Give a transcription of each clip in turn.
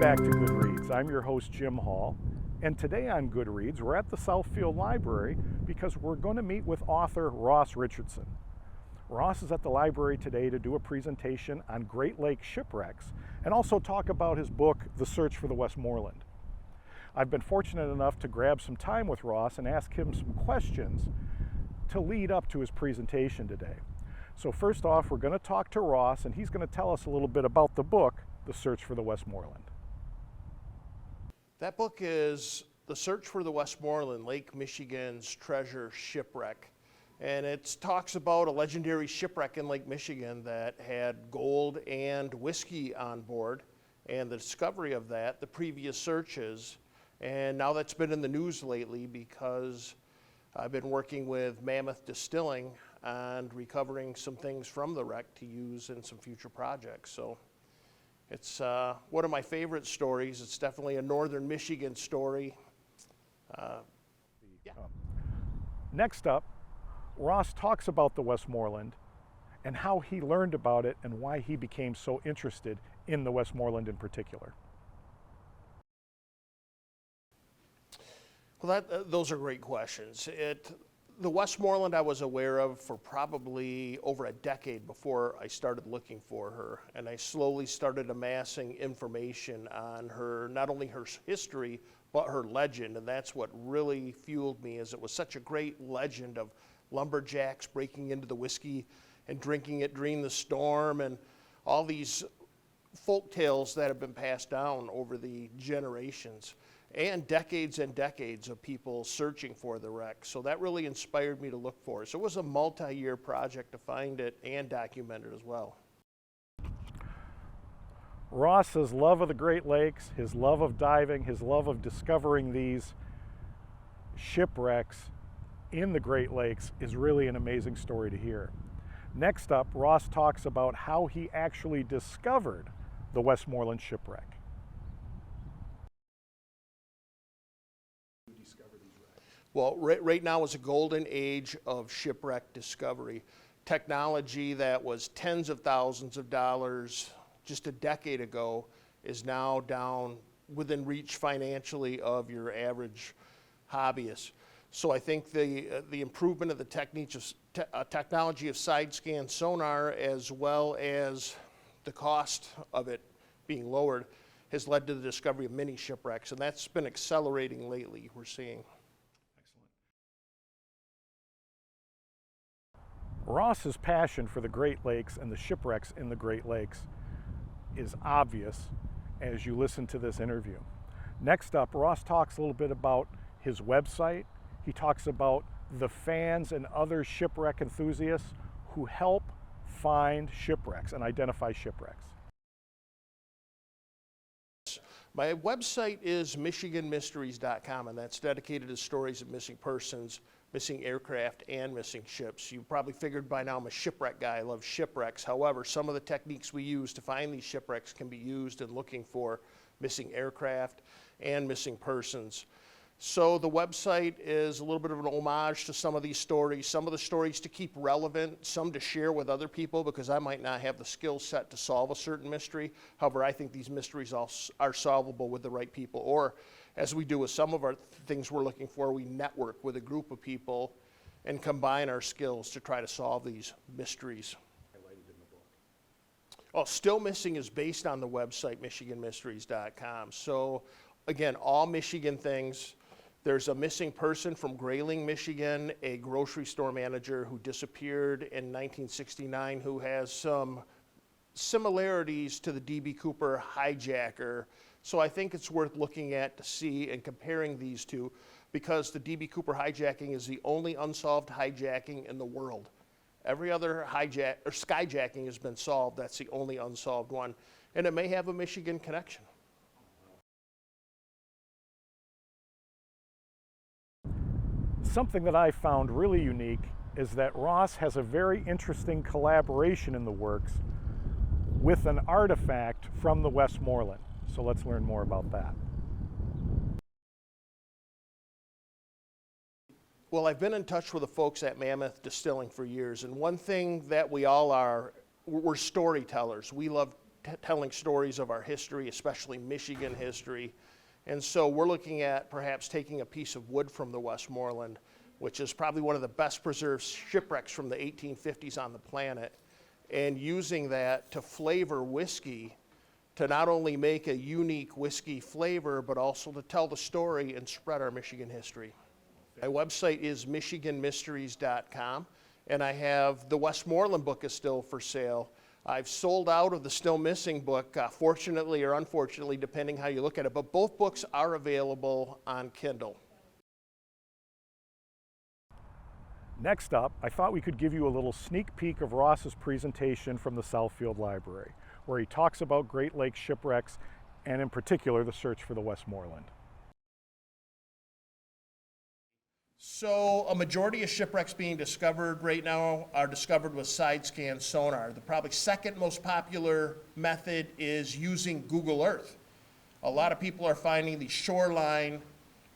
back to Goodreads. I'm your host, Jim Hall, and today on Goodreads, we're at the Southfield Library because we're going to meet with author Ross Richardson. Ross is at the library today to do a presentation on Great Lakes shipwrecks and also talk about his book, The Search for the Westmoreland. I've been fortunate enough to grab some time with Ross and ask him some questions to lead up to his presentation today. So first off, we're going to talk to Ross, and he's going to tell us a little bit about the book, The Search for the Westmoreland. That book is The Search for the Westmoreland, Lake Michigan's Treasure Shipwreck. And it talks about a legendary shipwreck in Lake Michigan that had gold and whiskey on board, and the discovery of that, the previous searches, and now that's been in the news lately because I've been working with Mammoth Distilling on recovering some things from the wreck to use in some future projects. So it's one of my favorite stories. It's definitely a northern Michigan story. Next up, Ross talks about the Westmoreland and how he learned about it and why he became so interested in the Westmoreland in particular. Well, those are great questions. The Westmoreland I was aware of for probably over a decade before I started looking for her, and I slowly started amassing information on her, not only her history, but her legend, and that's what really fueled me, as it was such a great legend of lumberjacks breaking into the whiskey and drinking it during the storm, and all these folk tales that have been passed down over the generations. And decades of people searching for the wreck. So that really inspired me to look for it. So it was a multi-year project to find it and document it as well. Ross's love of the Great Lakes, his love of diving, his love of discovering these shipwrecks in the Great Lakes is really an amazing story to hear. Next up, Ross talks about how he actually discovered the Westmoreland shipwreck. Well, right now is a golden age of shipwreck discovery. Technology that was tens of thousands of dollars just a decade ago is now down within reach financially of your average hobbyist. So I think the improvement of the technology of side scan sonar, as well as the cost of it being lowered, has led to the discovery of many shipwrecks, and that's been accelerating lately, we're seeing. Ross's passion for the Great Lakes and the shipwrecks in the Great Lakes is obvious as you listen to this interview. Next up, Ross talks a little bit about his website. He talks about the fans and other shipwreck enthusiasts who help find shipwrecks and identify shipwrecks. My website is michiganmysteries.com, and that's dedicated to stories of missing persons, missing aircraft, and missing ships. You probably figured by now I'm a shipwreck guy. I love shipwrecks. However, some of the techniques we use to find these shipwrecks can be used in looking for missing aircraft and missing persons. So the website is a little bit of an homage to some of these stories, some of the stories to keep relevant, some to share with other people because I might not have the skill set to solve a certain mystery. However, I think these mysteries are solvable with the right people, or as we do with some of our things we're looking for, we network with a group of people and combine our skills to try to solve these mysteries. Highlighted in the book. Oh, Still Missing is based on the website michiganmysteries.com. So again, all Michigan things. There's a missing person from Grayling, Michigan, a grocery store manager who disappeared in 1969 who has some similarities to the D.B. Cooper hijacker. So I think it's worth looking at to see and comparing these two, because the D.B. Cooper hijacking is the only unsolved hijacking in the world. Every other skyjacking has been solved. That's the only unsolved one. And it may have a Michigan connection. Something that I found really unique is that Ross has a very interesting collaboration in the works with an artifact from the Westmoreland. So let's learn more about that. Well, I've been in touch with the folks at Mammoth Distilling for years, and one thing that we all are, we're storytellers. We love telling stories of our history, especially Michigan history. And so we're looking at perhaps taking a piece of wood from the Westmoreland, which is probably one of the best preserved shipwrecks from the 1850s on the planet, and using that to flavor whiskey, to not only make a unique whiskey flavor, but also to tell the story and spread our Michigan history. My website is michiganmysteries.com, and I have the Westmoreland book is still for sale. I've sold out of the Still Missing book, fortunately or unfortunately, depending how you look at it, but both books are available on Kindle. Next up, I thought we could give you a little sneak peek of Ross's presentation from the Southfield Library, where he talks about Great Lakes shipwrecks and in particular the search for the Westmoreland. So a majority of shipwrecks being discovered right now are discovered with side scan sonar. The probably second most popular method is using Google Earth. A lot of people are finding the shoreline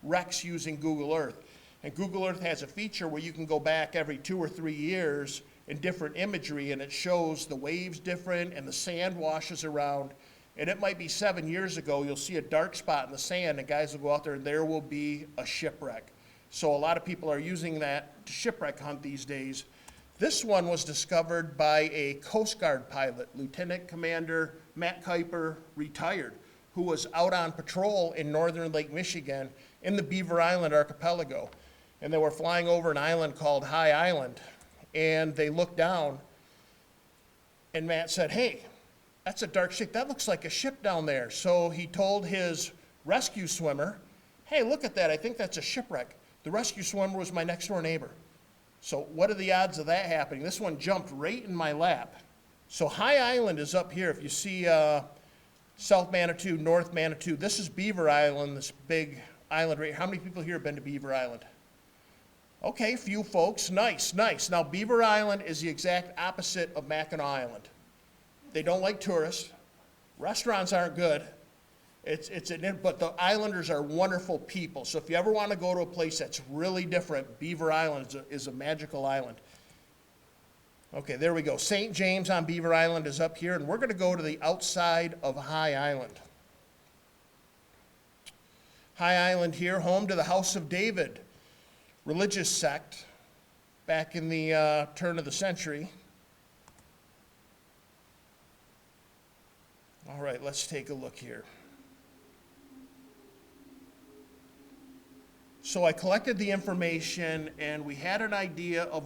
wrecks using Google Earth. And Google Earth has a feature where you can go back every 2 or 3 years in different imagery, and it shows the waves different and the sand washes around. And it might be 7 years ago, you'll see a dark spot in the sand, and guys will go out there and there will be a shipwreck. So a lot of people are using that to shipwreck hunt these days. This one was discovered by a Coast Guard pilot, Lieutenant Commander Matt Kuiper, retired, who was out on patrol in northern Lake Michigan in the Beaver Island archipelago. And they were flying over an island called High Island, and they looked down, and Matt said, "Hey, that's a dark shape. That looks like a ship down there." So he told his rescue swimmer, "Hey, look at that. I think that's a shipwreck." The rescue swimmer was my next door neighbor. So what are the odds of that happening? This one jumped right in my lap. So High Island is up here. If you see South Manitou, North Manitou, this is Beaver Island, this big island right here. How many people here have been to Beaver Island? Okay, few folks. Nice, nice. Now, Beaver Island is the exact opposite of Mackinac Island. They don't like tourists. Restaurants aren't good. But the islanders are wonderful people. So if you ever want to go to a place that's really different, Beaver Island is a magical island. Okay, there we go. St. James on Beaver Island is up here, and we're going to go to the outside of High Island. High Island here, home to the House of David, religious sect back in the turn of the century. All right, let's take a look here. So I collected the information, and we had an idea of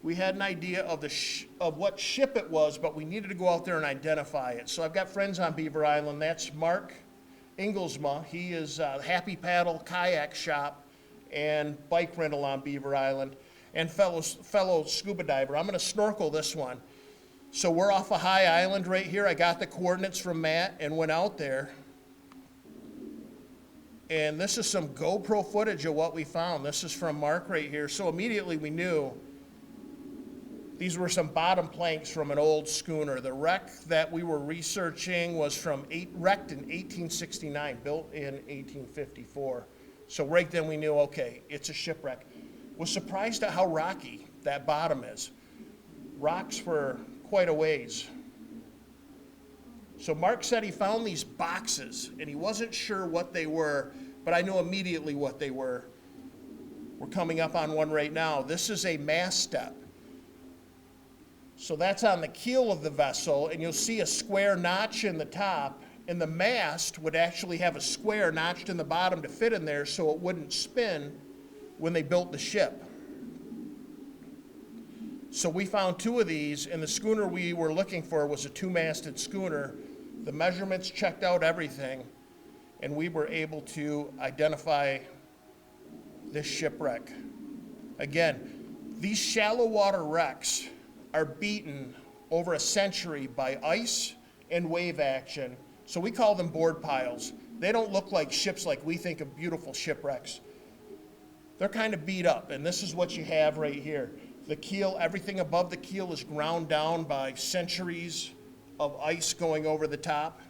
we had an idea of what ship it was, but we needed to go out there and identify it. So I've got friends on Beaver Island. That's Mark Inglesma. He is Happy Paddle Kayak Shop and bike rental on Beaver Island, and fellow scuba diver. I'm going to snorkel this one. So we're off of High Island right here. I got the coordinates from Matt and went out there. And this is some GoPro footage of what we found. This is from Mark right here. So immediately we knew these were some bottom planks from an old schooner. The wreck that we were researching was wrecked in 1869, built in 1854. So right then we knew, okay, it's a shipwreck. Was surprised at how rocky that bottom is. Rocks for quite a ways. So Mark said he found these boxes, and he wasn't sure what they were, but I knew immediately what they were. We're coming up on one right now. This is a mast step. So that's on the keel of the vessel, and you'll see a square notch in the top, and the mast would actually have a square notched in the bottom to fit in there so it wouldn't spin when they built the ship. So we found 2 of these, and the schooner we were looking for was a 2-masted schooner. The measurements checked out everything, and we were able to identify this shipwreck. Again, these shallow water wrecks are beaten over a century by ice and wave action, so we call them board piles. They don't look like ships like we think of beautiful shipwrecks. They're kind of beat up, and this is what you have right here. The keel, everything above the keel is ground down by centuries of ice going over the top.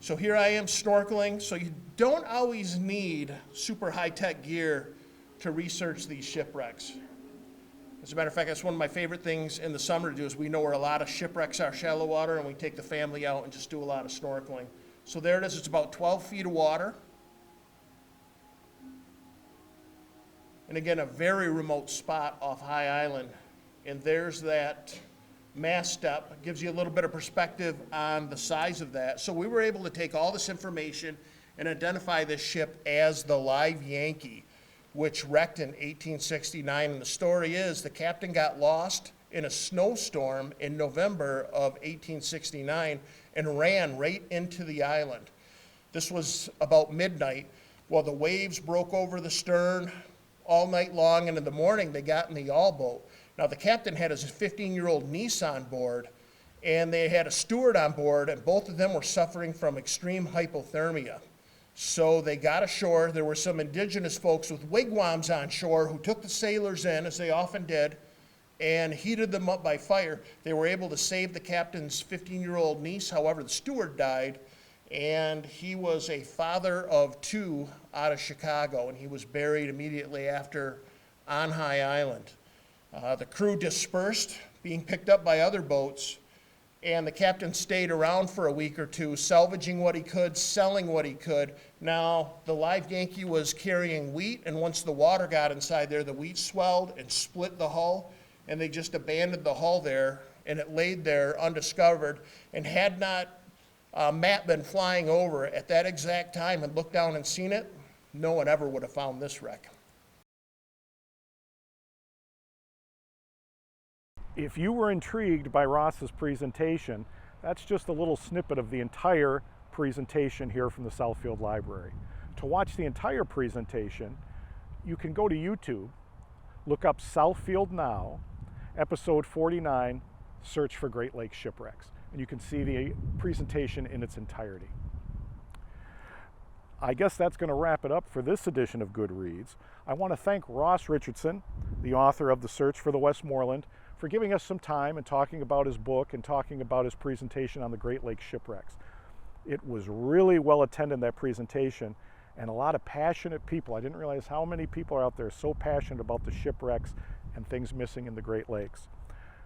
So here I am snorkeling. So you don't always need super high-tech gear to research these shipwrecks. As a matter of fact, that's one of my favorite things in the summer to do is we know where a lot of shipwrecks are, shallow water, and we take the family out and just do a lot of snorkeling. So there it is. It's about 12 feet of water. And again, a very remote spot off High Island. And there's that mast step. It gives you a little bit of perspective on the size of that. So we were able to take all this information and identify this ship as the Live Yankee, which wrecked in 1869. And the story is the captain got lost in a snowstorm in November of 1869 and ran right into the island. This was about midnight. Well, the waves broke over the stern all night long, and in the morning they got in the yawl boat. Now the captain had his 15-year-old niece on board, and they had a steward on board, and both of them were suffering from extreme hypothermia. So they got ashore. There were some indigenous folks with wigwams on shore who took the sailors in, as they often did, and heated them up by fire. They were able to save the captain's 15-year-old niece. However, the steward died, and he was a father of two out of Chicago, and he was buried immediately after on High Island. The crew dispersed, being picked up by other boats, and the captain stayed around for a week or two, salvaging what he could, selling what he could. Now, the Live Yankee was carrying wheat, and once the water got inside there, the wheat swelled and split the hull, and they just abandoned the hull there, and it laid there undiscovered. And had not Matt been flying over at that exact time and looked down and seen it, no one ever would have found this wreck. If you were intrigued by Ross's presentation, that's just a little snippet of the entire presentation here from the Southfield Library. To watch the entire presentation, you can go to YouTube, look up Southfield Now, episode 49, search for Great Lakes shipwrecks, and you can see the presentation in its entirety. I guess that's going to wrap it up for this edition of Good Reads. I want to thank Ross Richardson, the author of The Search for the Westmoreland, for giving us some time and talking about his book and talking about his presentation on the Great Lakes shipwrecks. It was really well attended, that presentation, and a lot of passionate people. I didn't realize how many people are out there so passionate about the shipwrecks and things missing in the Great Lakes.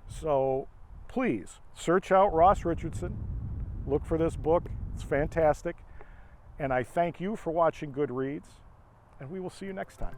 So please search out Ross Richardson, look for this book, it's fantastic, and I thank you for watching Good Reads, and we will see you next time.